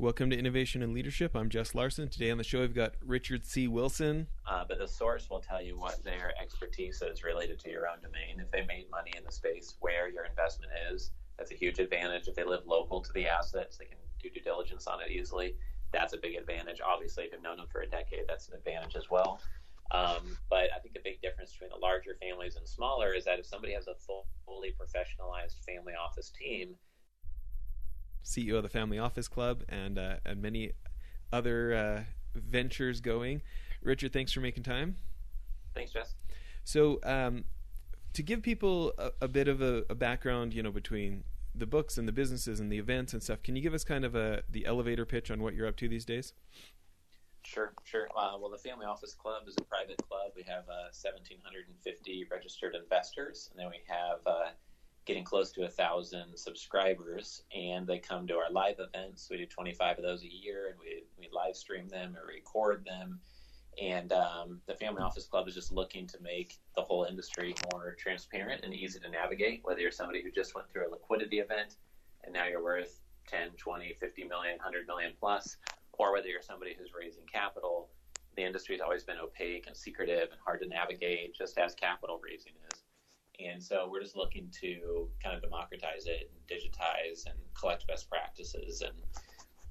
Welcome to Innovation and Leadership. I'm Jess Larson. Today on the show, we've got Richard C. Wilson. But the source will tell you what their expertise is related to your own domain. If they made money in the space where your investment is, that's a huge advantage. If they live local to the assets, they can do due diligence on it easily. That's a big advantage. Obviously, if you've known them for a decade, that's an advantage as well. But I think the big difference between the larger families and smaller is that if somebody has a fully professionalized family office team, CEO of the Family Office Club and many other ventures going. Richard, thanks for making time. Thanks, Jess. So to give people a bit of a background, between the books and the businesses and the events and stuff, can you give us kind of the elevator pitch on what you're up to these days? Sure. Well, the Family Office Club is a private club. We have 1,750 registered investors, and then we have getting close to 1,000 subscribers, and they come to our live events. We do 25 of those a year, and we live stream them or record them. And the Family Office Club is just looking to make the whole industry more transparent and easy to navigate, whether you're somebody who just went through a liquidity event and now you're worth 10, 20, 50 million, 100 million plus, or whether you're somebody who's raising capital. The industry has always been opaque and secretive and hard to navigate, just as capital raising is. And so we're just looking to kind of democratize it and digitize and collect best practices. And,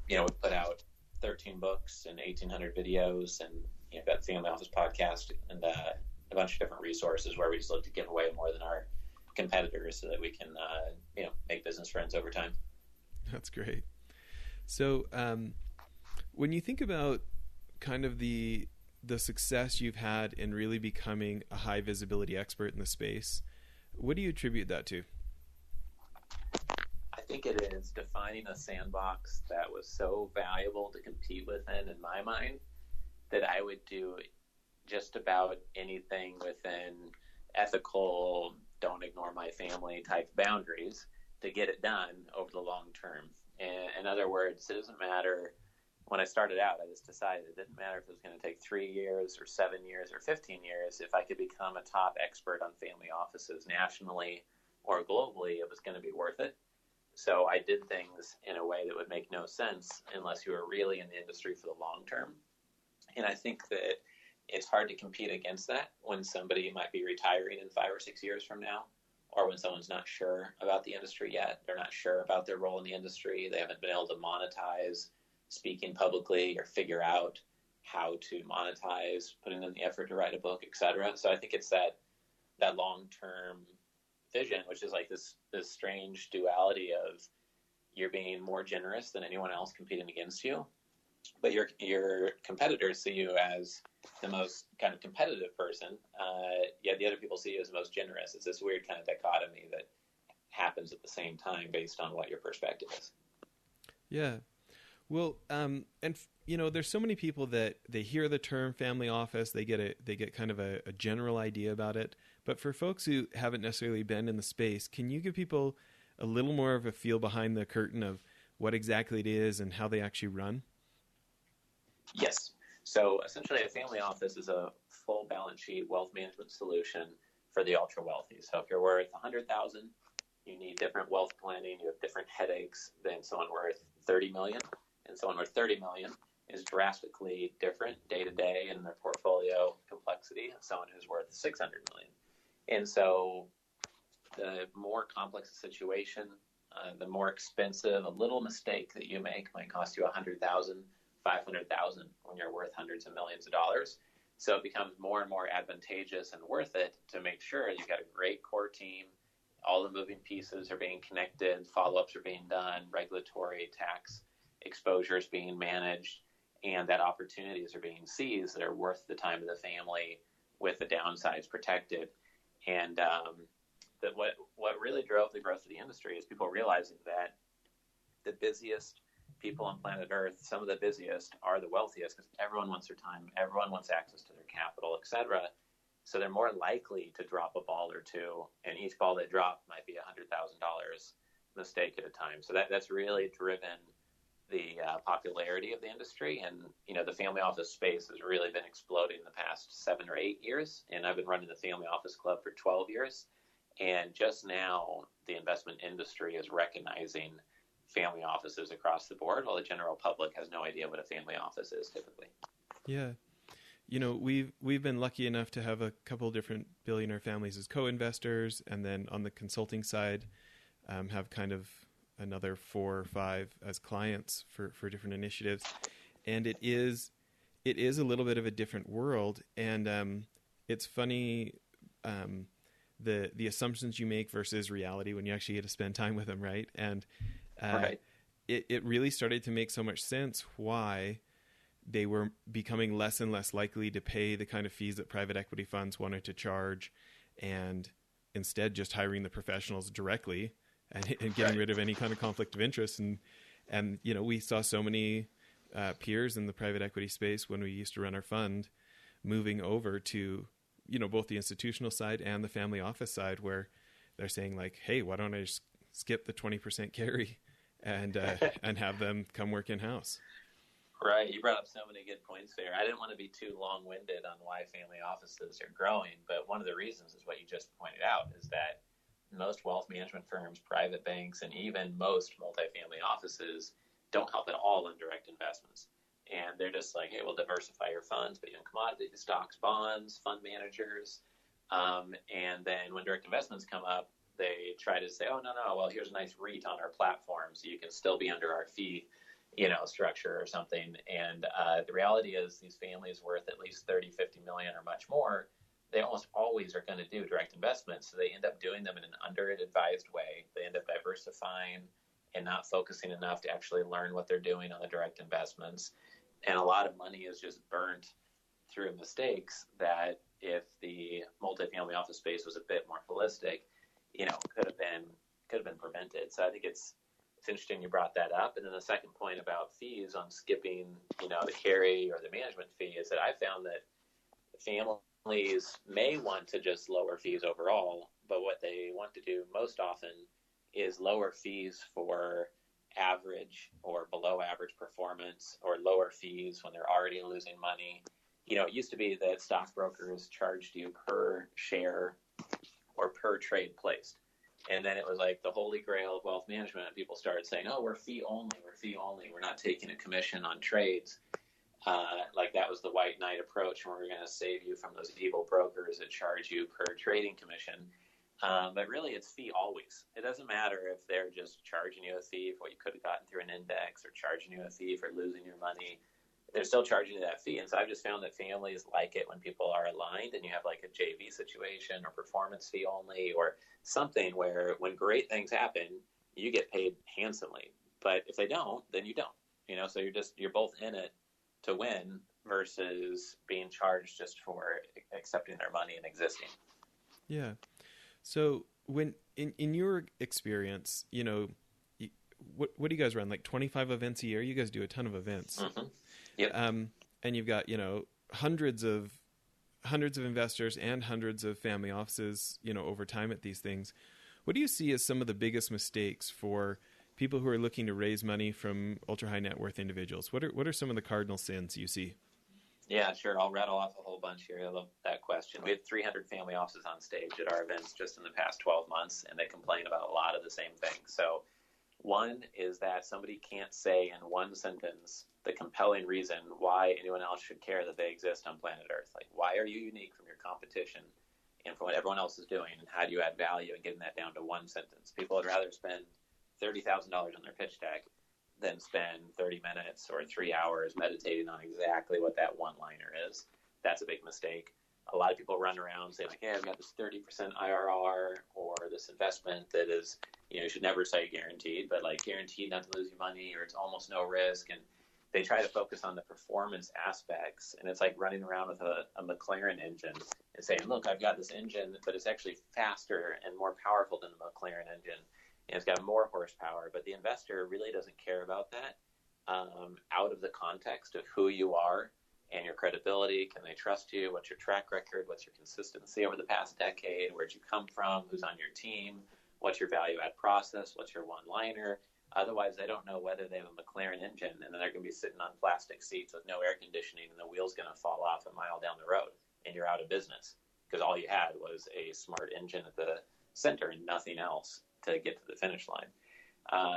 we put out 13 books and 1,800 videos, and got the Family Office podcast and a bunch of different resources where we just look to give away more than our competitors so that we can, make business friends over time. That's great. So when you think about kind of the success you've had in really becoming a high visibility expert in the space, what do you attribute that to? I think it is defining a sandbox that was so valuable to compete within, in my mind, that I would do just about anything within ethical, don't ignore my family type boundaries to get it done over the long term. In other words, it doesn't matter. When I started out, I just decided it didn't matter if it was going to take 3 years or 7 years or 15 years. If I could become a top expert on family offices nationally or globally, it was going to be worth it. So I did things in a way that would make no sense unless you were really in the industry for the long term. And I think that it's hard to compete against that when somebody might be retiring in 5 or 6 years from now, or when someone's not sure about the industry yet. They're not sure about their role in the industry. They haven't been able to monetize speaking publicly or figure out how to monetize, putting in the effort to write a book, etc. So I think it's that long-term vision, which is like this strange duality of you're being more generous than anyone else competing against you, but your competitors see you as the most kind of competitive person, yet the other people see you as the most generous. It's this weird kind of dichotomy that happens at the same time based on what your perspective is. Yeah. Well, there's so many people that they hear the term family office, they get kind of a general idea about it. But for folks who haven't necessarily been in the space, can you give people a little more of a feel behind the curtain of what exactly it is and how they actually run? Yes. So essentially, a family office is a full balance sheet wealth management solution for the ultra wealthy. So if you're worth $100,000, you need different wealth planning. You have different headaches than someone worth $30 million. And someone with $30 million is drastically different day to day in their portfolio complexity than someone who's worth $600 million. And so the more complex the situation, the more expensive a little mistake that you make might cost you $100,000, $500,000 when you're worth hundreds of millions of dollars. So it becomes more and more advantageous and worth it to make sure you've got a great core team. All the moving pieces are being connected, follow-ups are being done, regulatory, tax exposures being managed, and that opportunities are being seized that are worth the time of the family with the downsides protected. And what really drove the growth of the industry is people realizing that the busiest people on planet Earth, some of the busiest, are the wealthiest because everyone wants their time, everyone wants access to their capital, etc. So they're more likely to drop a ball or two, and each ball they drop might be $100,000 mistake at a time. So that's really driven the popularity of the industry. And, the family office space has really been exploding the past 7 or 8 years. And I've been running the Family Office Club for 12 years. And just now, the investment industry is recognizing family offices across the board, while the general public has no idea what a family office is typically. Yeah. We've been lucky enough to have a couple different billionaire families as co-investors, and then on the consulting side, have kind of another 4 or 5 as clients for different initiatives. And it is a little bit of a different world, and it's funny the assumptions you make versus reality when you actually get to spend time with them, right? And Right. It really started to make so much sense why they were becoming less and less likely to pay the kind of fees that private equity funds wanted to charge, and instead just hiring the professionals directly and getting rid of any kind of conflict of interest. And we saw so many peers in the private equity space when we used to run our fund moving over to both the institutional side and the family office side, where they're saying like, hey, why don't I just skip the 20% carry and have them come work in-house? Right. You brought up so many good points there. I didn't want to be too long-winded on why family offices are growing, but one of the reasons is what you just pointed out, is that most wealth management firms, private banks, and even most multifamily offices don't help at all in direct investments. And they're just like, hey, we'll diversify your funds, but commodity stocks, bonds, fund managers. And then when direct investments come up, they try to say, oh, no, well, here's a nice REIT on our platform, so you can still be under our fee structure or something. And the reality is these families worth at least 30, 50 million or much more, they almost always are going to do direct investments. So they end up doing them in an under-advised way. They end up diversifying and not focusing enough to actually learn what they're doing on the direct investments. And a lot of money is just burnt through mistakes that, if the multifamily office space was a bit more holistic, could have been prevented. So I think it's interesting you brought that up. And then the second point about fees on skipping, the carry or the management fee, is that I found that families may want to just lower fees overall, but what they want to do most often is lower fees for average or below average performance, or lower fees when they're already losing money. It used to be that stockbrokers charged you per share or per trade placed. And then it was like the holy grail of wealth management. People started saying, oh, we're fee only. We're not taking a commission on trades. Like that was the white knight approach, and we're going to save you from those evil brokers that charge you per trading commission. But really, it's fee always. It doesn't matter if they're just charging you a fee for what you could have gotten through an index, or charging you a fee for losing your money. They're still charging you that fee. And so I've just found that families like it when people are aligned, and you have like a JV situation or performance fee only or something where when great things happen, you get paid handsomely. But if they don't, then you don't. So you're both in it to win versus being charged just for accepting their money and existing. Yeah. So when in your experience, what do you guys run? Like 25 events a year? You guys do a ton of events. Mm-hmm. Yep. And you've got, hundreds of investors and hundreds of family offices, over time at these things. What do you see as some of the biggest mistakes for people who are looking to raise money from ultra high net worth individuals? What are some of the cardinal sins you see? Yeah, sure. I'll rattle off a whole bunch here. I love that question. We had 300 family offices on stage at our events just in the past 12 months, and they complain about a lot of the same things. So one is that somebody can't say in one sentence the compelling reason why anyone else should care that they exist on planet Earth. Like, why are you unique from your competition and from what everyone else is doing, and how do you add value, and getting that down to one sentence? People would rather spend $30,000 on their pitch deck than spend 30 minutes or 3 hours meditating on exactly what that one-liner is. That's a big mistake. A lot of people run around saying like, hey, I've got this 30% IRR or this investment that is, you should never say guaranteed, but like guaranteed not to lose your money, or it's almost no risk. And they try to focus on the performance aspects. And it's like running around with a McLaren engine and saying, look, I've got this engine, but it's actually faster and more powerful than the McLaren engine. And it's got more horsepower, but the investor really doesn't care about that out of the context of who you are and your credibility. Can they trust you? What's your track record? What's your consistency over the past decade? Where'd you come from? Who's on your team? What's your value add process? What's your one-liner? Otherwise, they don't know whether they have a McLaren engine, and then they're going to be sitting on plastic seats with no air conditioning, and the wheel's going to fall off a mile down the road, and you're out of business because all you had was a smart engine at the center and nothing else to get to the finish line.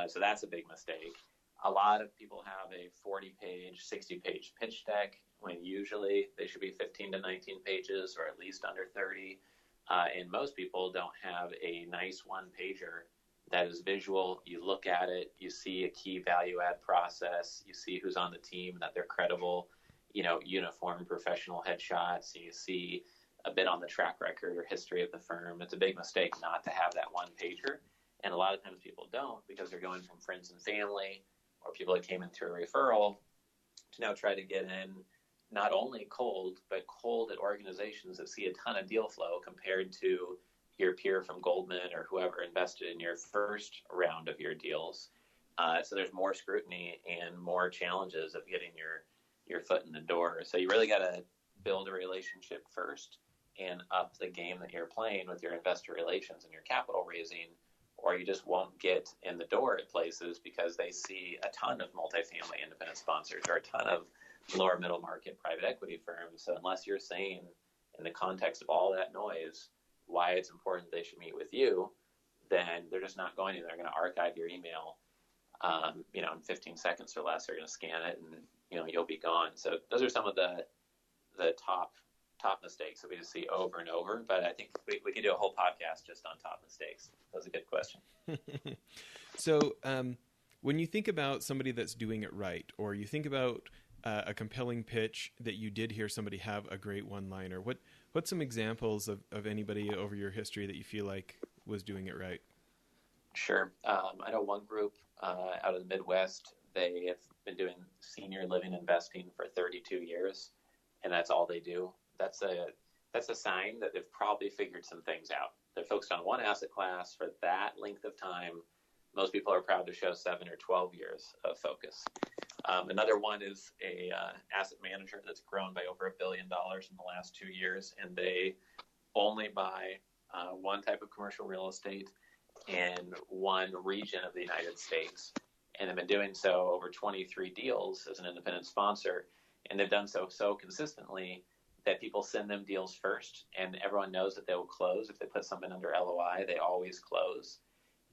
So that's a big mistake. A lot of people have a 40-page, 60-page pitch deck when usually they should be 15 to 19 pages or at least under 30. And most people don't have a nice one-pager that is visual. You look at it, you see a key value-add process, you see who's on the team, that they're credible, uniform professional headshots, you see a bit on the track record or history of the firm. It's a big mistake not to have that one-pager. And a lot of times people don't because they're going from friends and family or people that came in through a referral to now try to get in not only cold, but cold at organizations that see a ton of deal flow compared to your peer from Goldman or whoever invested in your first round of your deals. So there's more scrutiny and more challenges of getting your foot in the door. So you really got to build a relationship first and up the game that you're playing with your investor relations and your capital raising, or you just won't get in the door at places because they see a ton of multifamily independent sponsors or a ton of lower middle market private equity firms. So unless you're saying in the context of all that noise why it's important they should meet with you, then they're just not going to. They're going to archive your email, in 15 seconds or less. They're going to scan it and, you'll be gone. So those are some of the top mistakes that we just see over and over. But I think we could do a whole podcast just on top mistakes. That was a good question. So when you think about somebody that's doing it right, or you think about a compelling pitch that you did hear somebody have a great one-liner, what's some examples of anybody over your history that you feel like was doing it right? Sure. I know one group out of the Midwest, they have been doing senior living investing for 32 years, and that's all they do. That's a sign that they've probably figured some things out. They're focused on one asset class for that length of time. Most people are proud to show 7 or 12 years of focus. Another one is a asset manager that's grown by over $1 billion in the last 2 years, and they only buy one type of commercial real estate in one region of the United States. And they've been doing so over 23 deals as an independent sponsor, and they've done so consistently that people send them deals first, and everyone knows that they will close. If they put something under LOI, they always close.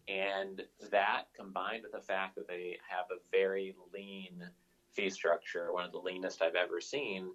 And that, combined with the fact that they have a very lean fee structure, one of the leanest I've ever seen,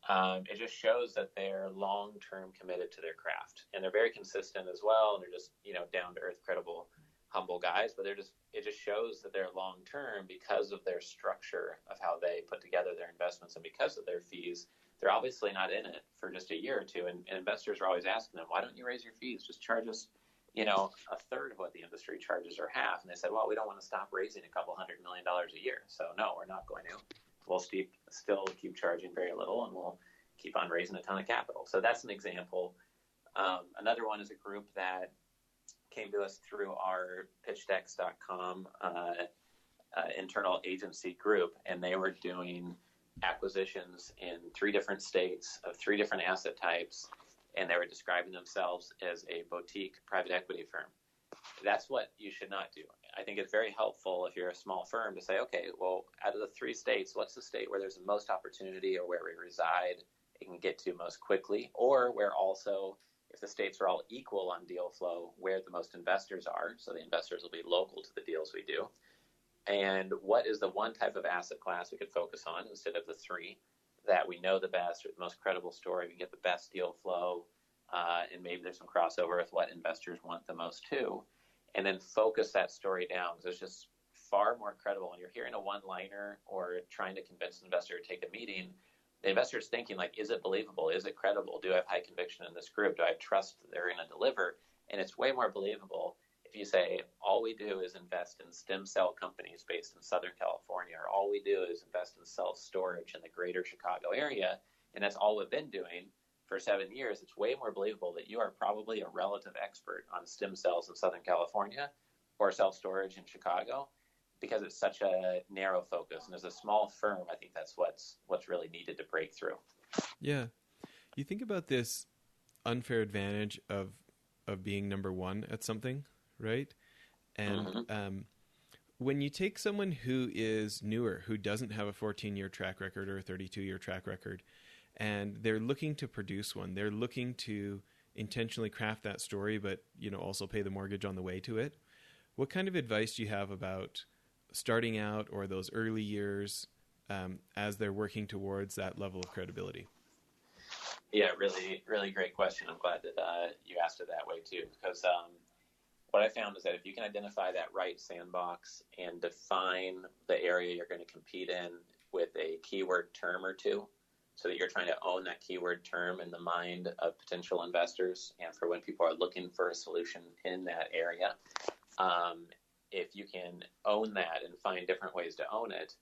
it just shows that they're long-term committed to their craft. And they're very consistent as well, and they're just, down-to-earth, credible, humble guys. But it just shows that they're long-term because of their structure of how they put together their investments and because of their fees. They're obviously not in it for just a year or two. And investors are always asking them, why don't you raise your fees? Just charge us a third of what the industry charges or half. And they said, well, we don't want to stop raising $200 million a year. So no, we're not going to. We'll still keep charging very little, and we'll keep on raising a ton of capital. So that's an example. Another one is a group that came to us through our pitchdex.com internal agency group, and they were doing acquisitions in 3 different states of 3 different asset types, and they were describing themselves as a boutique private equity firm. That's what you should not do. I think it's very helpful if you're a small firm to say, okay, well, out of the 3 states, what's the state where there's the most opportunity or where we reside it can get to most quickly, or where also, if the states are all equal on deal flow, where the most investors are, so the investors will be local to the deals we do. And what is the one type of asset class we could focus on instead of the 3 that we know the best or the most credible story, we can get the best deal flow, and maybe there's some crossover with what investors want the most too, and then focus that story down because it's just far more credible. When you're hearing a one-liner or trying to convince an investor to take a meeting, the investor's thinking like, is it believable? Is it credible? Do I have high conviction in this group? Do I trust that they're going to deliver? And it's way more believable if you say, all we do is invest in stem cell companies based in Southern California, or all we do is invest in self-storage in the greater Chicago area, and that's all we've been doing for 7 years. It's way more believable that you are probably a relative expert on stem cells in Southern California or self-storage in Chicago, because it's such a narrow focus. And as a small firm, I think that's what's really needed to break through. Yeah. You think about this unfair advantage of being number one at something, right? And when you take someone who is newer, who doesn't have a 14-year track record or a 32-year track record, and they're looking to produce one, they're looking to intentionally craft that story, but also pay the mortgage on the way to it. What kind of advice do you have about starting out or those early years as they're working towards that level of credibility? Yeah, really, really great question. I'm glad that you asked it that way too, because what I found is that if you can identify that right sandbox and define the area you're going to compete in with a keyword term or two, so that you're trying to own that keyword term in the mind of potential investors and for when people are looking for a solution in that area, if you can own that and find different ways to own it,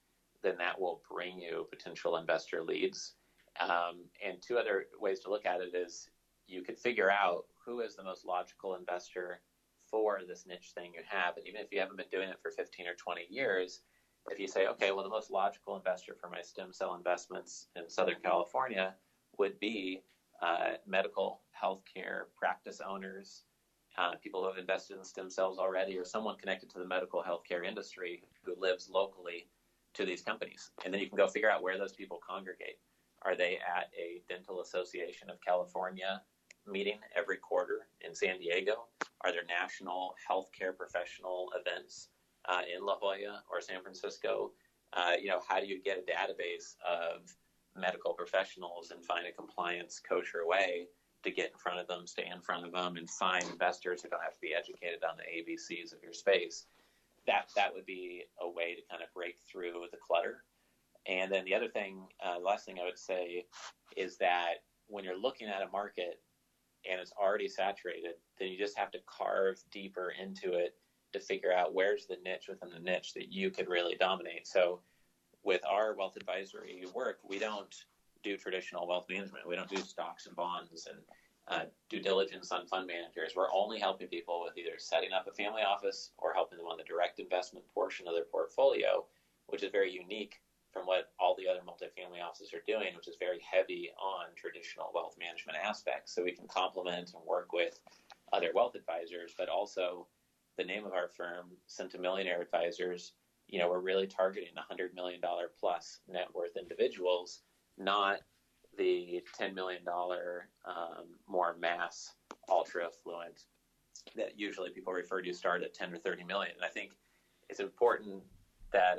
then that will bring you potential investor leads. And two other ways to look at it is you could figure out who is the most logical investor for this niche thing you have. And even if you haven't been doing it for 15 or 20 years, if you say, okay, well, the most logical investor for my stem cell investments in Southern California would be medical healthcare practice owners, people who have invested in stem cells already, or someone connected to the medical healthcare industry who lives locally to these companies. And then you can go figure out where those people congregate. Are they at a Dental Association of California meeting every quarter in San Diego? Are there national healthcare professional events in La Jolla or San Francisco? How do you get a database of medical professionals and find a compliance kosher way to get in front of them, stay in front of them, and find investors who don't have to be educated on the ABCs of your space? That would be a way to kind of break through the clutter. And then the other thing, the last thing I would say is that when you're looking at a market and it's already saturated, then you just have to carve deeper into it to figure out where's the niche within the niche that you could really dominate. So with our wealth advisory work, we don't do traditional wealth management. We don't do stocks and bonds and due diligence on fund managers. We're only helping people with either setting up a family office or helping them on the direct investment portion of their portfolio, which is very unique from what all the other multifamily offices are doing, which is very heavy on traditional wealth management aspects. So we can complement and work with other wealth advisors, but also the name of our firm, Centimillionaire Advisors, we're really targeting $100 million plus net worth individuals, not the $10 million more mass ultra affluent that usually people refer to start at 10 or 30 million. And I think it's important that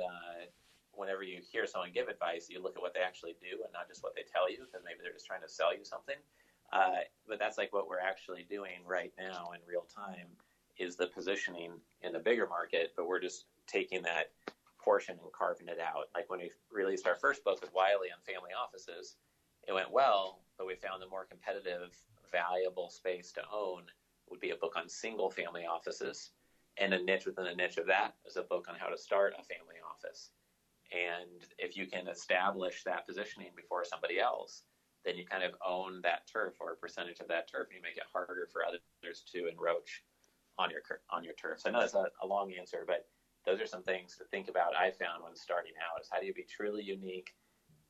whenever you hear someone give advice, you look at what they actually do and not just what they tell you, because maybe they're just trying to sell you something. But that's like what we're actually doing right now in real time is the positioning in the bigger market, but we're just taking that portion and carving it out. Like when we released our first book with Wiley on family offices, it went well, but we found the more competitive, valuable space to own would be a book on single family offices, and a niche within a niche of that is a book on how to start a family office. And if you can establish that positioning before somebody else, then you kind of own that turf or a percentage of that turf, and you make it harder for others to encroach on your turf. So I know that's a long answer, but those are some things to think about. I found when starting out is how do you be truly unique,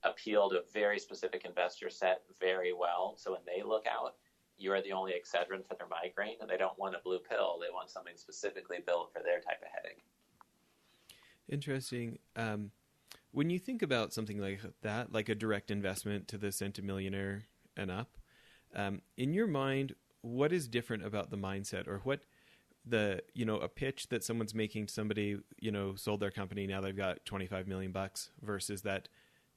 appeal to a very specific investor set very well, so when they look out, you are the only Excedrin for their migraine, and they don't want a blue pill. They want something specifically built for their type of headache. Interesting. When you think about something like that, like a direct investment to the Centimillionaire and up, in your mind, what is different about the mindset, or what a pitch that someone's making to somebody, sold their company, now they've got $25 million versus that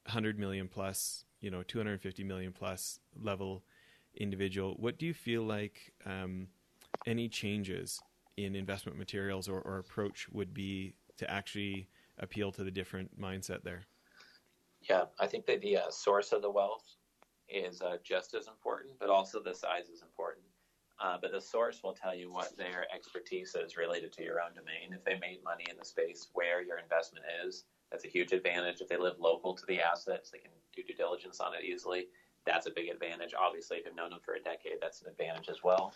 100 million plus, 250 million plus level individual? What do you feel like any changes in investment materials or approach would be to actually appeal to the different mindset there? Yeah, I think that the source of the wealth is just as important, but also the size is important. But the source will tell you what their expertise is related to your own domain. If they made money in the space where your investment is, that's a huge advantage. If they live local to the assets, they can do due diligence on it easily. That's a big advantage. Obviously, if you've known them for a decade, that's an advantage as well.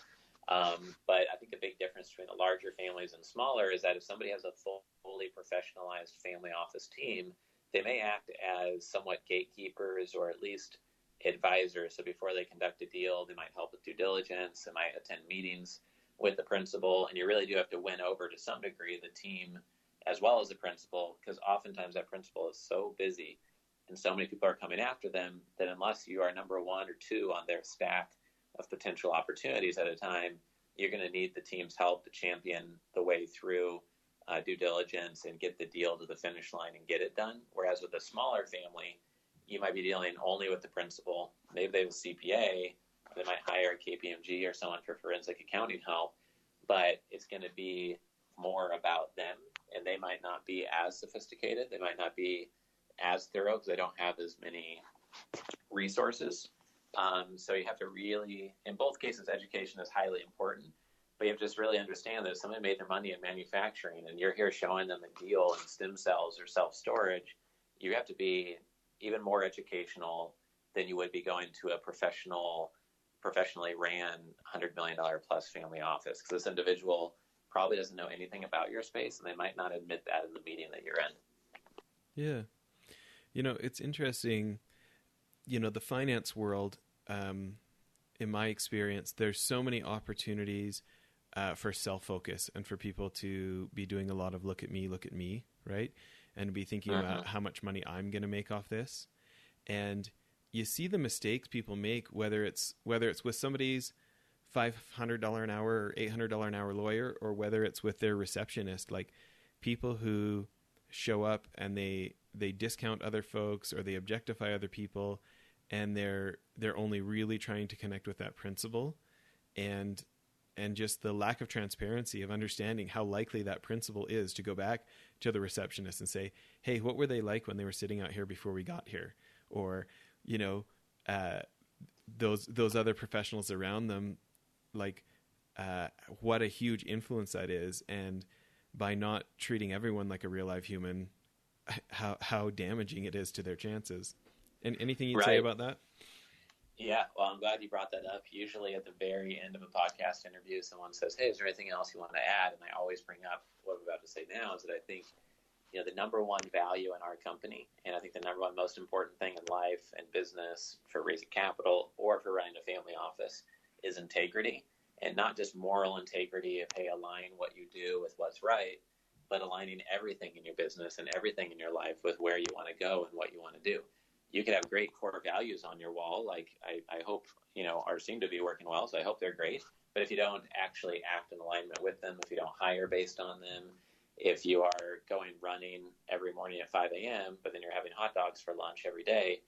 But I think the big difference between the larger families and smaller is that if somebody has a fully professionalized family office team, they may act as somewhat gatekeepers or at least advisors. So before they conduct a deal, they might help with due diligence, they might attend meetings with the principal, and you really do have to win over to some degree the team as well as the principal, because oftentimes that principal is so busy and so many people are coming after them that unless you are number one or two on their stack of potential opportunities at a time, you're going to need the team's help to champion the way through due diligence and get the deal to the finish line and get it done. Whereas with a smaller family, you might be dealing only with the principal. Maybe they have a CPA, or they might hire a KPMG or someone for forensic accounting help, but it's going to be more about them, and they might not be as sophisticated. They might not be as thorough because they don't have as many resources. So you have to really, in both cases, education is highly important, but you have to just really understand that if somebody made their money in manufacturing and you're here showing them a deal in stem cells or self-storage, you have to be even more educational than you would be going to a professionally ran $100 million plus family office, because this individual probably doesn't know anything about your space, and they might not admit that in the meeting that you're in. Yeah. It's interesting, the finance world, in my experience, there's so many opportunities for self-focus and for people to be doing a lot of look at me, right? And be thinking about how much money I'm going to make off this. And you see the mistakes people make, whether it's with somebody's $500 an hour or $800 an hour lawyer, or whether it's with their receptionist, like people who show up and they discount other folks or they objectify other people, and they're only really trying to connect with that principal, and just the lack of transparency of understanding how likely that principal is to go back to the receptionist and say, hey, what were they like when they were sitting out here before we got here? Or, those other professionals around them, like, what a huge influence that is. And by not treating everyone like a real live human, how damaging it is to their chances. And anything you'd say about that? Yeah, well, I'm glad you brought that up. Usually at the very end of a podcast interview, someone says, hey, is there anything else you want to add? And I always bring up what I'm about to say now, is that I think, the number one value in our company, and I think the number one most important thing in life and business for raising capital or for running a family office is integrity. And not just moral integrity of, hey, align what you do with what's right, but aligning everything in your business and everything in your life with where you want to go and what you want to do. You could have great core values on your wall, like I hope, ours seem to be working well, so I hope they're great. But if you don't actually act in alignment with them, if you don't hire based on them, if you are going running every morning at 5 a.m., but then you're having hot dogs for lunch every day,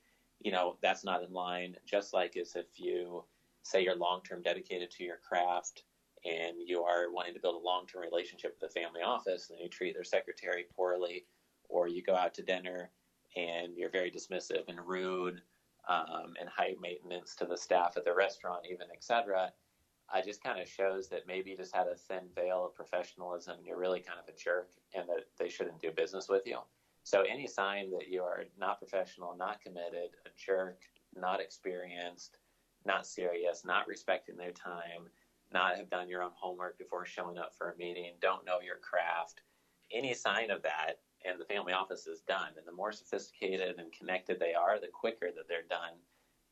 that's not in line. Just like as if you say you're long-term dedicated to your craft and you are wanting to build a long-term relationship with the family office, and you treat their secretary poorly, or you go out to dinner and you're very dismissive and rude and high maintenance to the staff at the restaurant even, etc., it just kind of shows that maybe you just had a thin veil of professionalism and you're really kind of a jerk and that they shouldn't do business with you. So any sign that you are not professional, not committed, a jerk, not experienced, not serious, not respecting their time, not have done your own homework before showing up for a meeting, don't know your craft, any sign of that, and the family office is done. And the more sophisticated and connected they are, the quicker that they're done,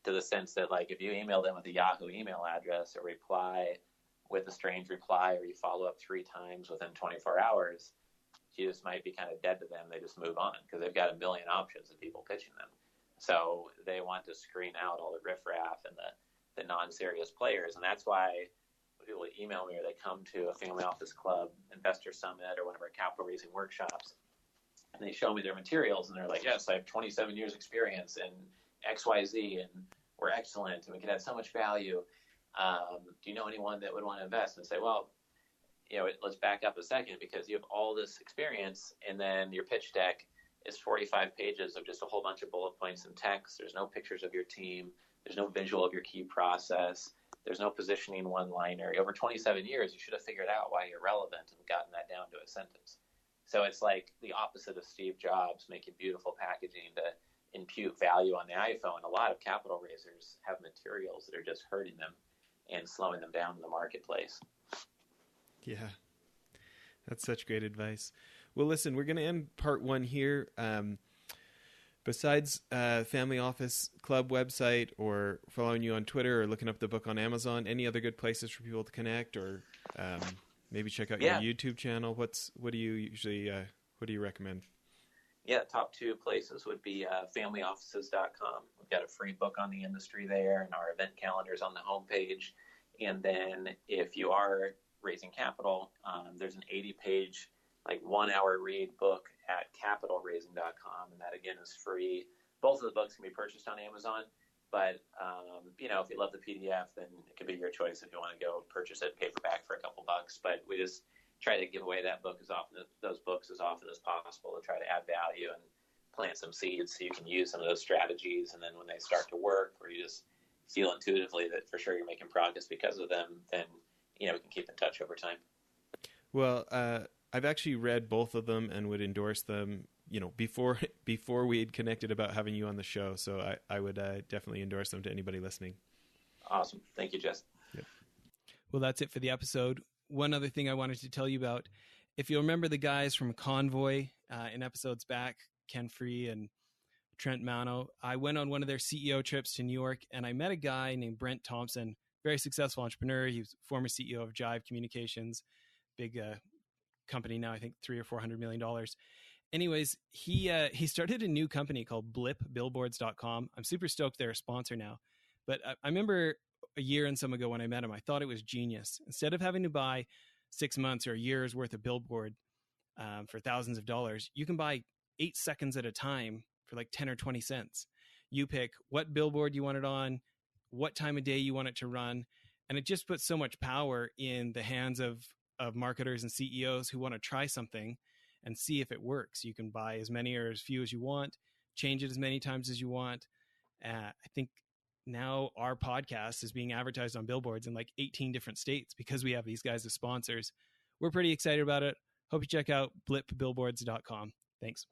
to the sense that, like, if you email them with a Yahoo email address or reply with a strange reply, or you follow up 3 times within 24 hours, you just might be kind of dead to them. They just move on because they've got a million options of people pitching them. So they want to screen out all the riffraff and the non-serious players. And that's why when people email me or they come to a family office club, investor summit, or one of our capital raising workshops, and they show me their materials and they're like, yes, I have 27 years experience in XYZ and we're excellent and we can add so much value. Do you know anyone that would want to invest? And say, well, let's back up a second, because you have all this experience and then your pitch deck is 45 pages of just a whole bunch of bullet points and text. There's no pictures of your team. There's no visual of your key process. There's no positioning one-liner. Over 27 years, you should have figured out why you're relevant and gotten that down to a sentence. So it's like the opposite of Steve Jobs making beautiful packaging to impute value on the iPhone. A lot of capital raisers have materials that are just hurting them and slowing them down in the marketplace. Yeah, that's such great advice. Well, listen, we're going to end part 1 here. Besides Family Office Club website, or following you on Twitter, or looking up the book on Amazon, any other good places for people to connect, or maybe check out your YouTube channel? What do you recommend? Yeah, top 2 places would be familyoffices.com. We've got a free book on the industry there, and our event calendars on the homepage. And then if you are raising capital, there's an 80-page, like 1-hour read book at capitalraising.com. And that, again, is free. Both of the books can be purchased on Amazon. But, if you love the PDF, then it could be your choice if you want to go purchase it paperback for a couple bucks. But we just try to give away those books as often as possible to try to add value and plant some seeds so you can use some of those strategies. And then when they start to work, or you just feel intuitively that for sure you're making progress because of them, then, we can keep in touch over time. Well, I've actually read both of them and would endorse them, before we had connected about having you on the show. So I would definitely endorse them to anybody listening. Awesome. Thank you, Jess. Yep. Well, that's it for the episode. One other thing I wanted to tell you about, if you remember the guys from Convoy in episodes back, Ken Free and Trent Mano, I went on one of their CEO trips to New York, and I met a guy named Brent Thompson, very successful entrepreneur. He was former CEO of Jive Communications, big company now, I think $300 or $400 million. Anyways, he started a new company called blipbillboards.com. I'm super stoked they're a sponsor now. But I remember a year and some ago when I met him, I thought it was genius. Instead of having to buy 6 months or a year's worth of billboard for thousands of dollars, you can buy 8 seconds at a time for like 10 or 20 cents. You pick what billboard you want it on, what time of day you want it to run. And it just puts so much power in the hands of marketers and CEOs who want to try something and see if it works. You can buy as many or as few as you want, change it as many times as you want. I think now our podcast is being advertised on billboards in like 18 different states because we have these guys as sponsors. We're pretty excited about it. Hope you check out blipbillboards.com. Thanks.